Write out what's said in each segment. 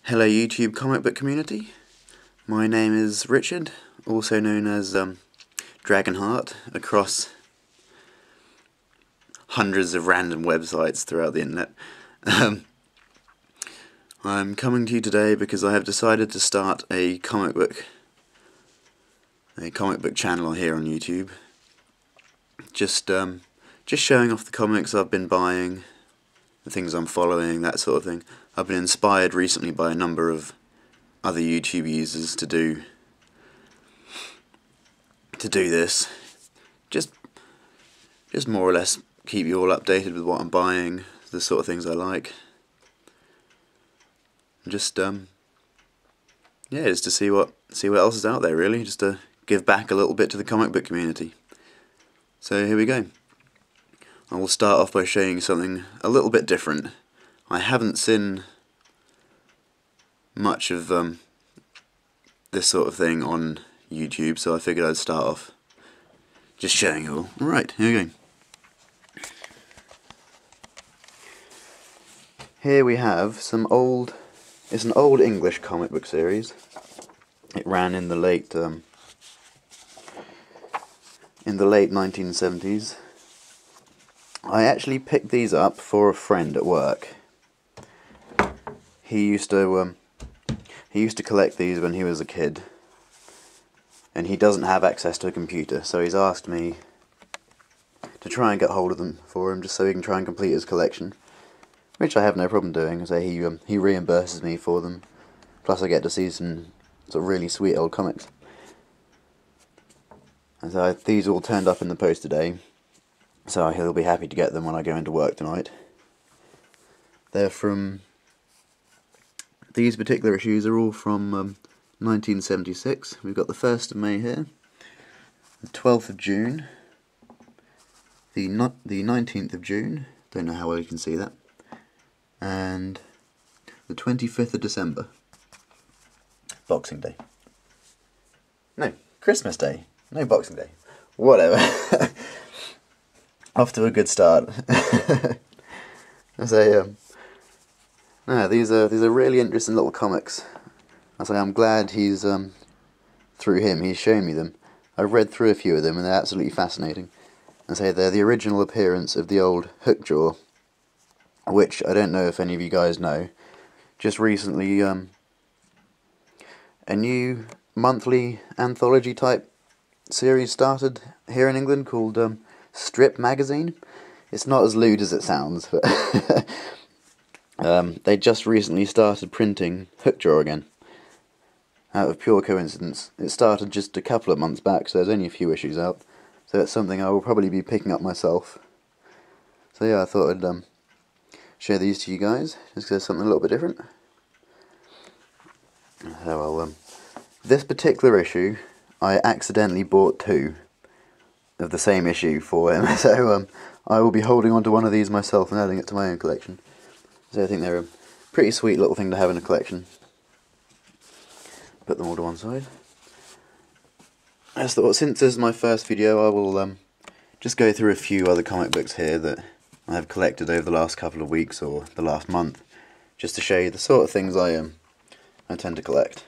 Hello YouTube comic book community, my name is Richard, also known as Dragonheart, across hundreds of random websites throughout the internet. I'm coming to you today because I have decided to start a comic book channel here on YouTube. Just showing off the comics I've been buying, the things I'm following, that sort of thing. I've been inspired recently by a number of other YouTube users to do this. Just more or less keep you all updated with what I'm buying, the sort of things I like. Just to see what else is out there, really, just to give back a little bit to the comic book community. So here we go. I will start off by showing you something a little bit different. I haven't seen much of this sort of thing on YouTube, so I figured I'd start off just showing you all. Alright, here we go. Here we have it's an old English comic book series. It ran in the late 1970s. I actually picked these up for a friend at work. He used to collect these when he was a kid, and he doesn't have access to a computer, so he's asked me to try and get hold of them for him, just so he can try and complete his collection, which I have no problem doing. So he reimburses me for them, plus I get to see some sort of really sweet old comics. And so these all turned up in the post today, so he'll be happy to get them when I go into work tonight. These particular issues are all from 1976. We've got the 1st of May here, the 12th of June, the 19th of June, don't know how well you can see that, and the 25th of December, Boxing Day. No, Christmas Day. No, Boxing Day. Whatever. Off to a good start. These are really interesting little comics. I'm glad he's through him he's shown me them. I've read through a few of them and they're absolutely fascinating. They're the original appearance of the old Hookjaw, which I don't know if any of you guys know. Just recently, a new monthly anthology type series started here in England called Strip Magazine. It's not as lewd as it sounds, but they just recently started printing Hookjaw again, out of pure coincidence. It started just a couple of months back, so there's only a few issues out, so it's something I will probably be picking up myself. So yeah, I thought I'd share these to you guys, just because there's something a little bit different. This particular issue, I accidentally bought 2 of the same issue for him, so I will be holding on to one of these myself and adding it to my own collection. So I think they're a pretty sweet little thing to have in a collection. Put them all to one side. I just thought, since this is my first video, I will just go through a few other comic books here that I have collected over the last couple of weeks or the last month, just to show you the sort of things I tend to collect.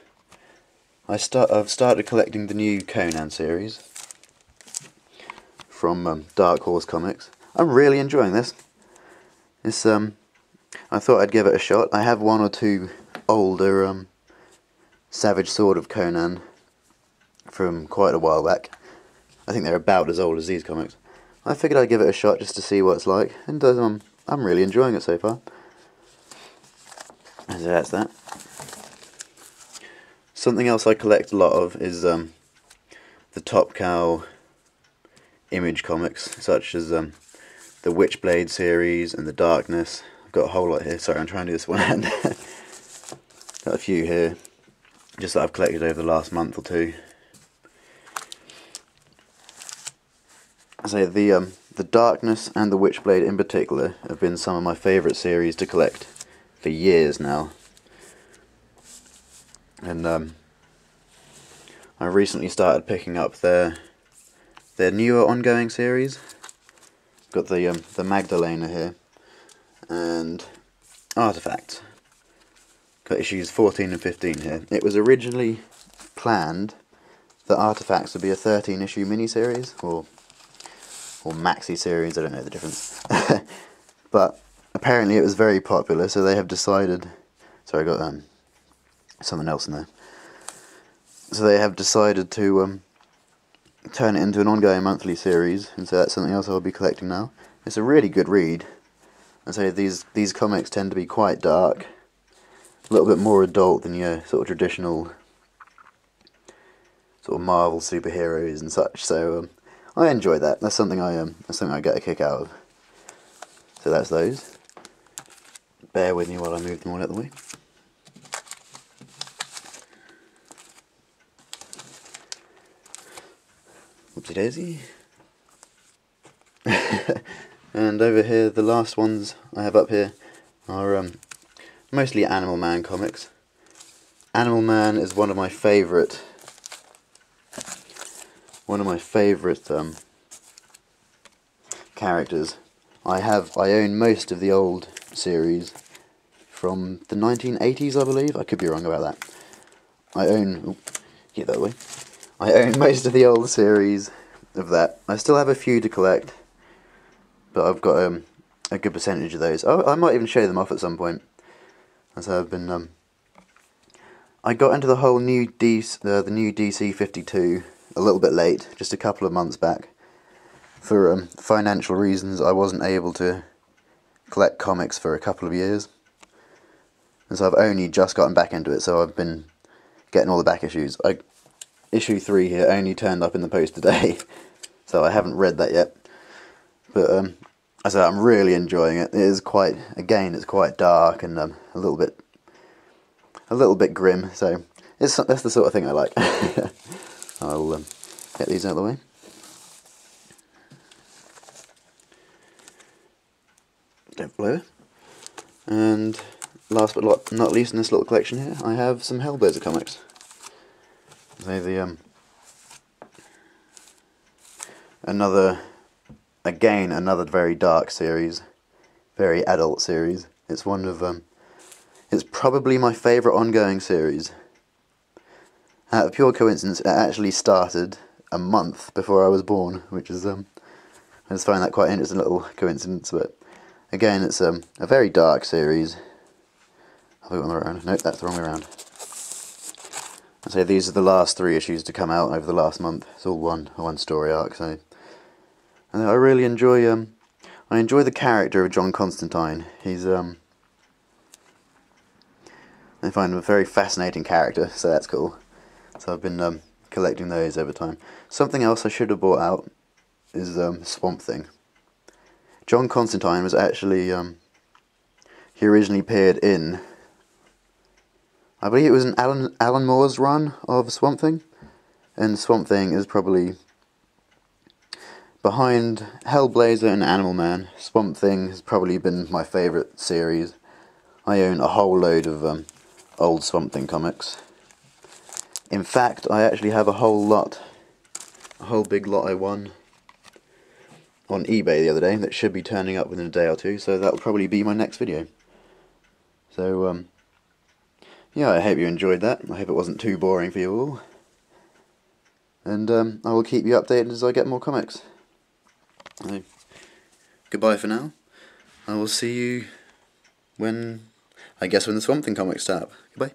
I've started collecting the new Conan series from Dark Horse Comics. I'm really enjoying this. I thought I'd give it a shot. I have 1 or 2 older Savage Sword of Conan from quite a while back. I think they're about as old as these comics. I figured I'd give it a shot just to see what it's like, and I'm really enjoying it so far. So that's that. Something else I collect a lot of is the Top Cow Image comics, such as the Witchblade series and the Darkness. I've got a whole lot here. Sorry, I'm trying to do this one hand. Got a few here, just that I've collected over the last month or 2. The Darkness and the Witchblade in particular have been some of my favourite series to collect for years now. And I recently started picking up their newer ongoing series. Got the Magdalena here, and Artifact. got issues 14 and 15 here. It was originally planned that Artifacts would be a 13-issue miniseries, or maxi series, I don't know the difference. But apparently it was very popular, so they have decided... Sorry, I got something else in there. So they have decided to turn it into an ongoing monthly series, and so that's something else I'll be collecting now. It's a really good read. And so these comics tend to be quite dark, a little bit more adult than your sort of traditional sort of Marvel superheroes and such. So I enjoy that. That's something I get a kick out of. So that's those. Bear with me while I move them all out of the way. Whoopsie daisy. And over here, the last ones I have up here are mostly Animal Man comics. Animal Man is one of my favourite characters. I own most of the old series from the 1980s, I believe. I could be wrong about that. I own most of the old series of that. I still have a few to collect, but I've got a good percentage of those. I might even show them off at some point. As I've been, I got into the whole new the new DC 52 a little bit late, just a couple of months back. For financial reasons, I wasn't able to collect comics for a couple of years, and so I've only just gotten back into it. So I've been getting all the back issues. Issue 3 here only turned up in the post today, so I haven't read that yet. But I said I'm really enjoying it. It is quite, again, it's quite dark and a little bit grim. So that's the sort of thing I like. I'll get these out of the way. Don't blow it. And last but not least in this little collection here, I have some Hellblazer comics. So another very dark series, very adult series. It's one of it's probably my favourite ongoing series. Out of pure coincidence, it actually started a month before I was born, which is I just find that quite an interesting little coincidence. But again, it's a very dark series. Have I got them around? Nope, that's the wrong way around. So these are the last 3 issues to come out over the last month. It's all one story arc. So, and I really enjoy the character of John Constantine. He's I find him a very fascinating character, so that's cool. So I've been collecting those over time. Something else I should have bought out is Swamp Thing. John Constantine was actually he originally appeared in, I believe it was an Alan Moore's run of Swamp Thing, and Swamp Thing is probably behind Hellblazer and Animal Man. Swamp Thing has probably been my favourite series. I own a whole load of old Swamp Thing comics. In fact, I actually have a whole big lot I won on eBay the other day that should be turning up within a day or two, so that will probably be my next video. So, yeah, I hope you enjoyed that. I hope it wasn't too boring for you all. And I will keep you updated as I get more comics. So, goodbye for now. I will see you when the Swamp Thing comics start. Goodbye.